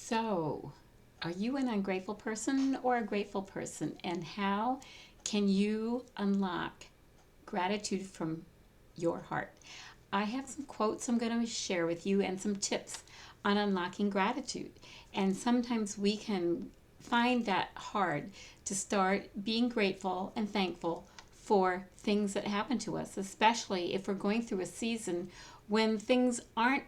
So, are you an ungrateful person or a grateful person? And how can you unlock gratitude from your heart? I have some quotes I'm going to share with you and some tips on unlocking gratitude. And sometimes we can find that hard to start being grateful and thankful for things that happen to us, especially if we're going through a season when things aren't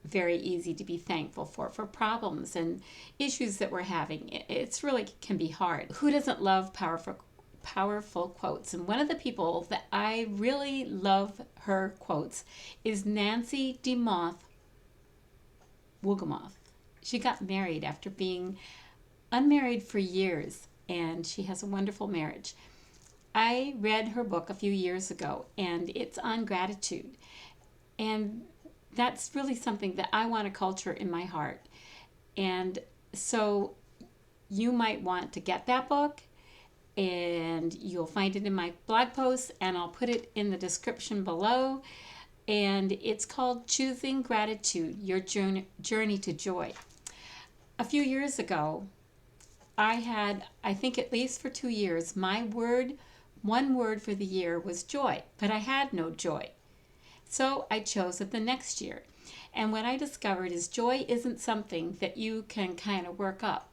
very easy to be thankful for problems and issues that we're having. It's really can be hard. Who doesn't love powerful quotes? And one of the people that I really love her quotes is Nancy DeMoth Wolgamoth. She got married after being unmarried for years, and she has a wonderful marriage. I read her book a few years ago, and it's on gratitude. And that's really something that I want to culture in my heart. And so you might want to get that book, and you'll find it in my blog post, and I'll put it in the description below. And it's called Choosing Gratitude, Your Journey to Joy. A few years ago, I had, I think at least for 2 years, one word for the year was joy, but I had no joy. So I chose it the next year. And what I discovered is joy isn't something that you can kind of work up.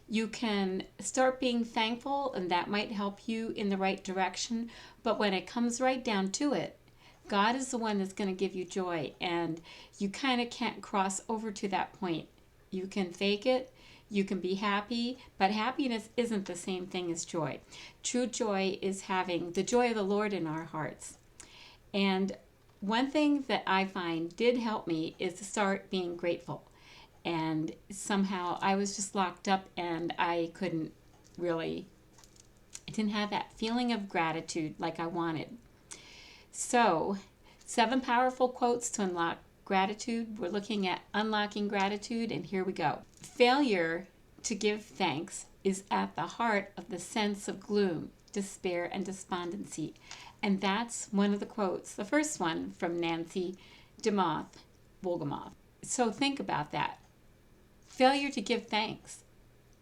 You can start being thankful, and that might help you in the right direction. But when it comes right down to it, God is the one that's going to give you joy, and you kind of can't cross over to that point. You can fake it, you can be happy, but happiness isn't the same thing as joy. True joy is having the joy of the Lord in our hearts. And one thing that I find did help me is to start being grateful. And somehow I was just locked up, and I didn't have that feeling of gratitude like I wanted. So, 7 powerful quotes to unlock gratitude. We're looking at unlocking gratitude, and here we go. Failure to give thanks is at the heart of the sense of gloom, despair, and despondency. And that's one of the quotes, the first one from Nancy DeMoth Wolgamoth. So think about that. Failure to give thanks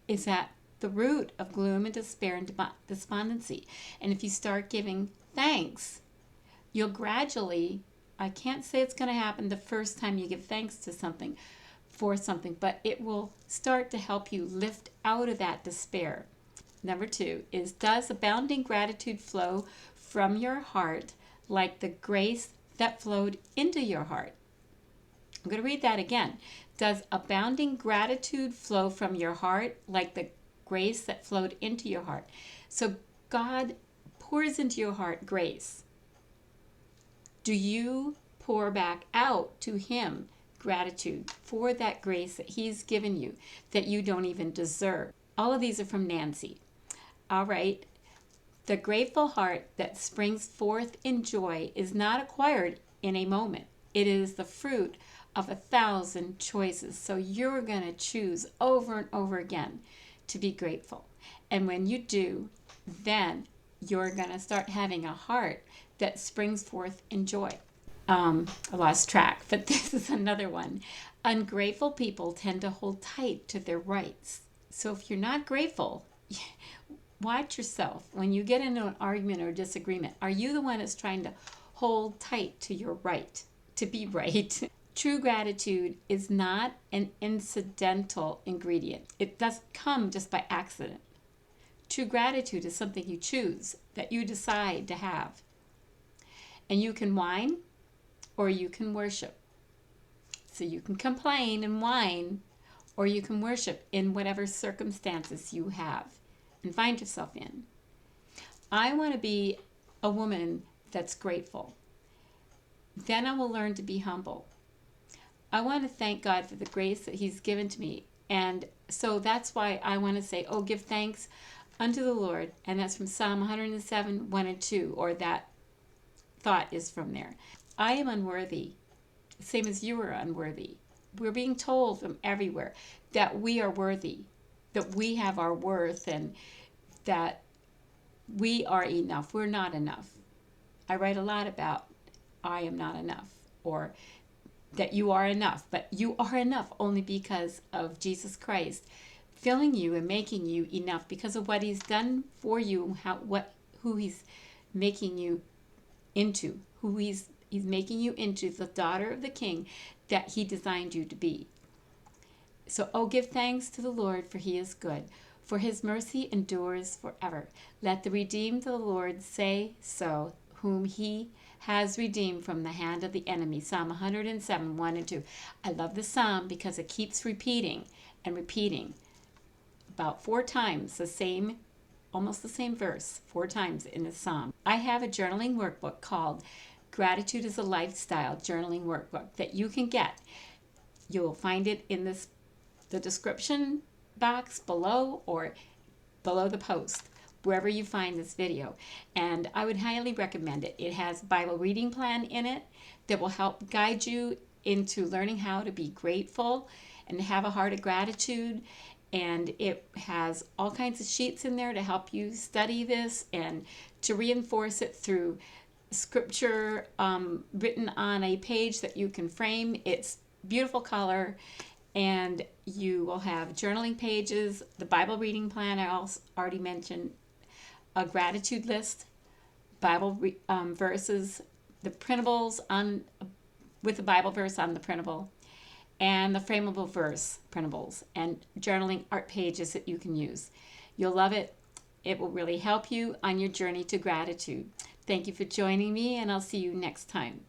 is at the root of gloom and despair and despondency. And if you start giving thanks, you'll gradually, I can't say it's going to happen the first time you give thanks to something, for something, but it will start to help you lift out of that despair. Number 2 is, does abounding gratitude flow from your heart like the grace that flowed into your heart? I'm going to read that again. Does abounding gratitude flow from your heart like the grace that flowed into your heart? So God pours into your heart grace. Do you pour back out to Him gratitude for that grace that He's given you that you don't even deserve? All of these are from Nancy. All right. The grateful heart that springs forth in joy is not acquired in a moment. It is the fruit of 1,000 choices. So you're going to choose over and over again to be grateful. And when you do, then you're going to start having a heart that springs forth in joy. I lost track, but this is another one. Ungrateful people tend to hold tight to their rights. So if you're not grateful, watch yourself. When you get into an argument or disagreement, are you the one that's trying to hold tight to your right to be right? True gratitude is not an incidental ingredient. It doesn't come just by accident. True gratitude is something you choose, that you decide to have. And you can whine or you can worship. So you can complain and whine, or you can worship in whatever circumstances you have and find yourself in. I want to be a woman that's grateful. Then I will learn to be humble. I want to thank God for the grace that He's given to me. And so that's why I want to say, give thanks unto the Lord. And that's from Psalm 107, 1 and 2, or that thought is from there. I am unworthy, same as you are unworthy. We're being told from everywhere that we are worthy, that we have our worth, and that we are enough. We're not enough. I write a lot about I am not enough, or that you are enough, but you are enough only because of Jesus Christ filling you and making you enough because of what he's done for you, who he's making you into, who he's making you into, the daughter of the King that he designed you to be. So, oh, give thanks to the Lord, for he is good, for his mercy endures forever. Let the redeemed of the Lord say so, whom he has redeemed from the hand of the enemy. Psalm 107, 1 and 2. I love this psalm because it keeps repeating and repeating about 4 times almost the same verse 4 times in this psalm. I have a journaling workbook called Gratitude is a Lifestyle Journaling Workbook that you can get. You'll find it in the description box below or below the post, wherever you find this video. And I would highly recommend it. It has a Bible reading plan in it that will help guide you into learning how to be grateful and have a heart of gratitude. And it has all kinds of sheets in there to help you study this and to reinforce it through scripture written on a page that you can frame. It's beautiful color, and you will have journaling pages, the Bible reading plan I also already mentioned, a gratitude list, Bible verses, the printables with the Bible verse on the printable, and the frameable verse printables, and journaling art pages that you can use. You'll love it. It will really help you on your journey to gratitude. Thank you for joining me, and I'll see you next time.